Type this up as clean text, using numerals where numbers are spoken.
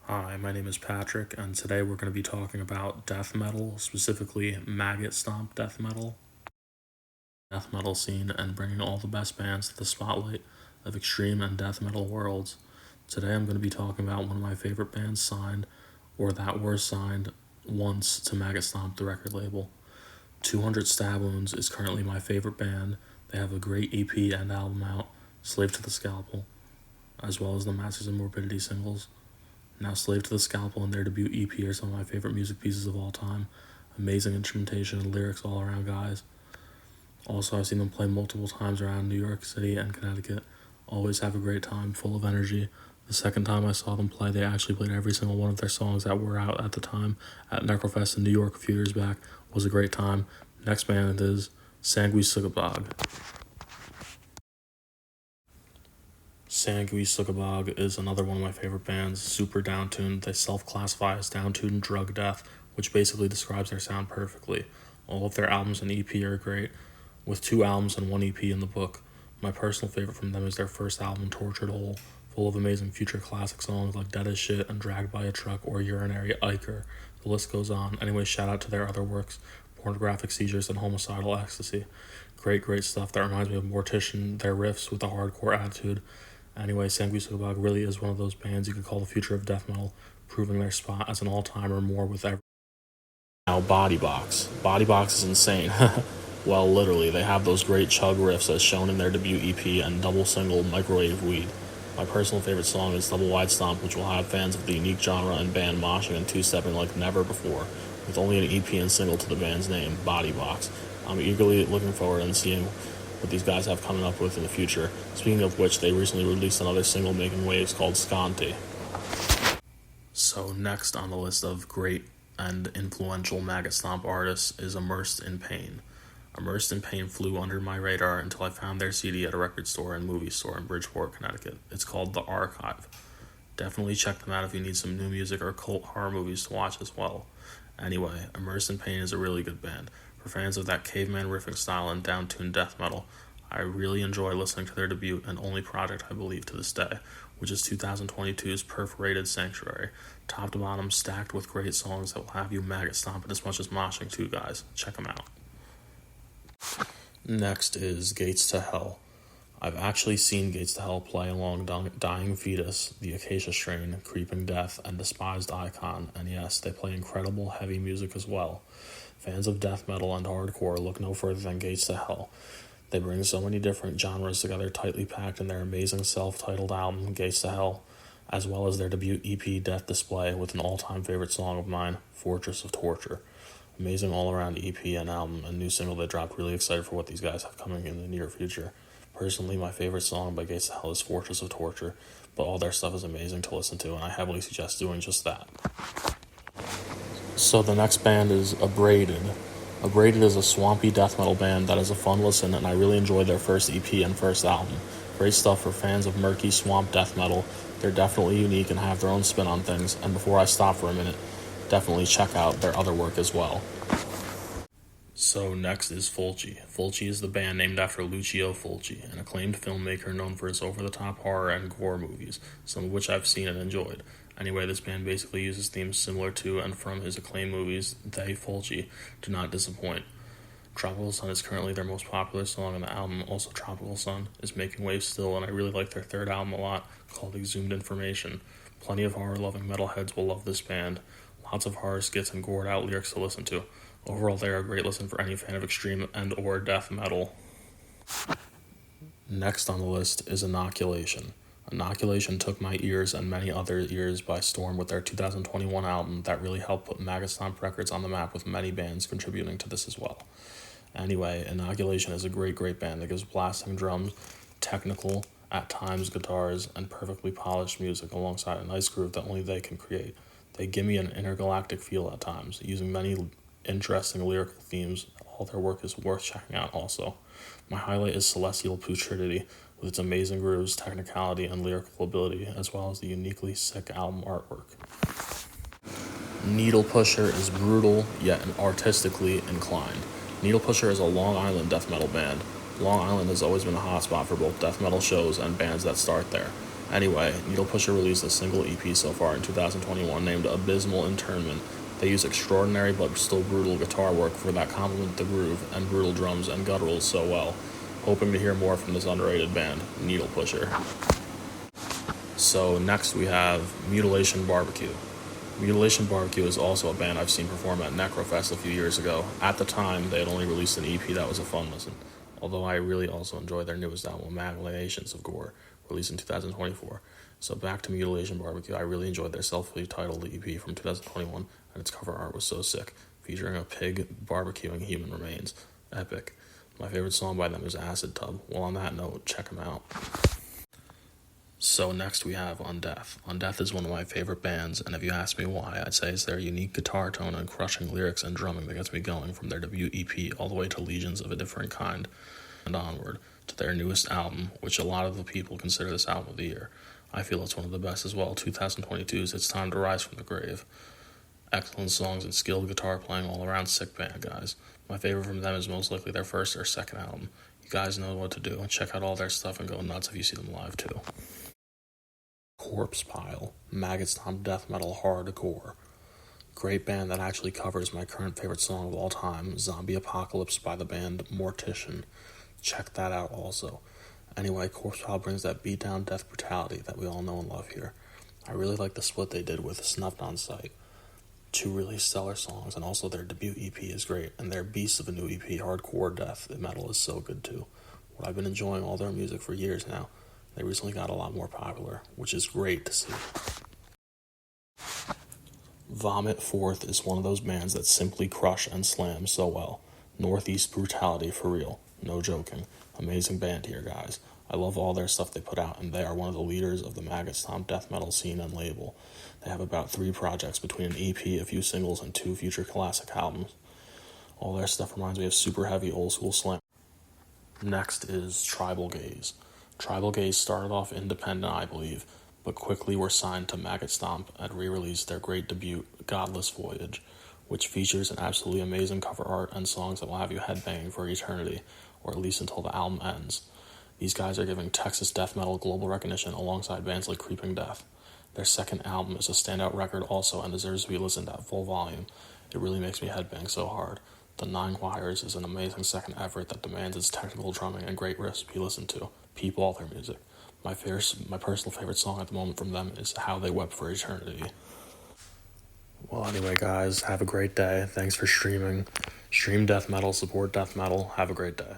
Hi, my name is Patrick, and today we're going to be talking about death metal, specifically Maggot Stomp Death Metal, death metal scene, and bringing all the best bands to the spotlight of extreme and death metal worlds. Today I'm going to be talking about one of my favorite bands signed, or that were signed once to Maggot Stomp, the record label. 200 Stab Wounds is currently my favorite band. They have a great EP and album out, Slave to the Scalpel, as well as the Masters of Morbidity singles. Now, Slave to the Scalpel and their debut EP are some of my favorite music pieces of all time. Amazing instrumentation and lyrics all around, guys. Also, I've seen them play multiple times around New York City and Connecticut. Always have a great time, full of energy. The second time I saw them play, they actually played every single one of their songs that were out at the time at Necrofest in New York a few years back. It was a great time. Next band is Sanguisugabog. Sanguisugabog is another one of my favorite bands, super downtuned. They self-classify as downtuned drug death, which basically describes their sound perfectly. All of their albums and EP are great, with 2 albums and 1 EP in the book. My personal favorite from them is their first album, Tortured Whole, full of amazing future classic songs like Dead as Shit and Dragged by a Truck or Urinary Iker. The list goes on. Anyway, shout out to their other works, Pornographic Seizures and Homicidal Ecstasy. Great stuff that reminds me of Mortician, their riffs with a hardcore attitude. Anyway, Sanguisugabog really is one of those bands you could call the future of death metal, proving their spot as an all-timer more with every. Now, Body Box. Body Box is insane. Well, literally, they have those great chug riffs as shown in their debut EP and double single Microwave Weed. My personal favorite song is Double Wide Stomp, which will have fans of the unique genre and band moshing and two-stepping like never before, with only an EP and single to the band's name, Body Box. I'm eagerly looking forward and seeing what these guys have coming up with in the future. Speaking of which, they recently released another single making waves called Sconti. So next on the list of great and influential Maggot Stomp artists is Immersed in Pain. Immersed in Pain flew under my radar until I found their CD at a record store and movie store in Bridgeport, Connecticut. It's called The Archive. Definitely check them out if you need some new music or cult horror movies to watch as well. Anyway, Immersed in Pain is a really good band. For fans of that caveman riffing style and down-tuned death metal, I really enjoy listening to their debut and only project I believe to this day, which is 2022's Perforated Sanctuary. Top to bottom, stacked with great songs that will have you maggot stomping as much as moshing too, guys. Check them out. Next is Gates to Hell. I've actually seen Gates to Hell play along Dying Fetus, The Acacia Strain, Creeping Death, and Despised Icon, and yes, they play incredible heavy music as well. Fans of death metal and hardcore look no further than Gates to Hell. They bring so many different genres together tightly packed in their amazing self-titled album, Gates to Hell, as well as their debut EP, Death Display, with an all-time favorite song of mine, Fortress of Torture. Amazing all-around EP and album, and new single they dropped. Really excited for what these guys have coming in the near future. Personally, my favorite song by Gates to Hell is Fortress of Torture, but all their stuff is amazing to listen to, and I heavily suggest doing just that. So the next band is Abraded. Abraded is a swampy death metal band that is a fun listen, and I really enjoyed their first EP and first album. Great stuff for fans of murky swamp death metal. They're definitely unique and have their own spin on things, and before I stop for a minute, definitely check out their other work as well. So next is Fulci. Fulci is the band named after Lucio Fulci, an acclaimed filmmaker known for his over-the-top horror and gore movies, some of which I've seen and enjoyed. Anyway, this band basically uses themes similar to and from his acclaimed movies. They, Fulci, do not disappoint. Tropical Sun is currently their most popular song on the album. Also, Tropical Sun is making waves still, and I really like their third album a lot, called Exhumed Information. Plenty of horror-loving metalheads will love this band. Lots of horror skits and gored-out lyrics to listen to. Overall, they are a great listen for any fan of extreme and or death metal. Next on the list is Inoculation. Inoculation took my ears and many other ears by storm with their 2021 album that really helped put Maggot Stomp Records on the map, with many bands contributing to this as well. Anyway, Inoculation is a great band that gives blasting drums, technical, at times guitars, and perfectly polished music alongside a nice groove that only they can create. They give me an intergalactic feel at times, using many interesting lyrical themes. All their work is worth checking out also. My highlight is Celestial Putridity, with its amazing grooves, technicality, and lyrical ability, as well as the uniquely sick album artwork. Needle Pusher is brutal, yet artistically inclined. Needle Pusher is a Long Island death metal band. Long Island has always been a hotspot for both death metal shows and bands that start there. Anyway, Needle Pusher released a single EP so far in 2021 named Abysmal Internment. They use extraordinary but still brutal guitar work for that complement the groove and brutal drums and gutturals so well. Hoping to hear more from this underrated band, Needle Pusher. So next we have Mutilation Barbecue. Mutilation Barbecue is also a band I've seen perform at Necrofest a few years ago. At the time, they had only released an EP that was a fun listen, although I really also enjoyed their newest album, Magnifications of Gore, released in 2024. So back to Mutilation Barbecue, I really enjoyed their self-titled EP from 2021, and its cover art was so sick, featuring a pig barbecuing human remains. Epic. My favorite song by them is Acid Tub. Well, on that note, check them out. So next we have Undeath. Undeath is one of my favorite bands, and if you ask me why, I'd say it's their unique guitar tone and crushing lyrics and drumming that gets me going from their debut EP all the way to Legions of a Different Kind and onward to their newest album, which a lot of the people consider this album of the year. I feel it's one of the best as well. 2022's It's Time to Rise from the Grave. Excellent songs and skilled guitar playing all around, sick band, guys. My favorite from them is most likely their first or second album. You guys know what to do. Check out all their stuff and go nuts if you see them live too. Corpse Pile, Maggot Stomp Death Metal Hardcore. Great band that actually covers my current favorite song of all time, Zombie Apocalypse by the band Mortician. Check that out also. Anyway, Corpse Pile brings that beatdown death brutality that we all know and love here. I really like the split they did with Snuffed on Sight. Two really stellar songs, and also their debut EP is great, and their Beast of a new EP, Hardcore Death Metal, is so good too. Well, I've been enjoying all their music for years now. They recently got a lot more popular, which is great to see. Vomit Forth is one of those bands that simply crush and slam so well. Northeast brutality for real, no joking. Amazing band here, guys. I love all their stuff they put out, and they are one of the leaders of the Maggot Stomp Death Metal scene and label. They have about 3 projects between an EP, a few singles, and 2 future classic albums. All their stuff reminds me of super heavy old school slam. Next is Tribal Gaze. Tribal Gaze started off independent, I believe, but quickly were signed to Maggot Stomp and re-released their great debut, Godless Voyage, which features an absolutely amazing cover art and songs that will have you headbanging for eternity, or at least until the album ends. These guys are giving Texas death metal global recognition alongside bands like Creeping Death. Their second album is a standout record also and deserves to be listened at full volume. It really makes me headbang so hard. The Nine Choirs is an amazing second effort that demands its technical drumming and great riffs to be listened to. Peep all their music. My personal favorite song at the moment from them is How They Wept for Eternity. Well, anyway, guys, have a great day. Thanks for streaming. Stream death metal, support death metal. Have a great day.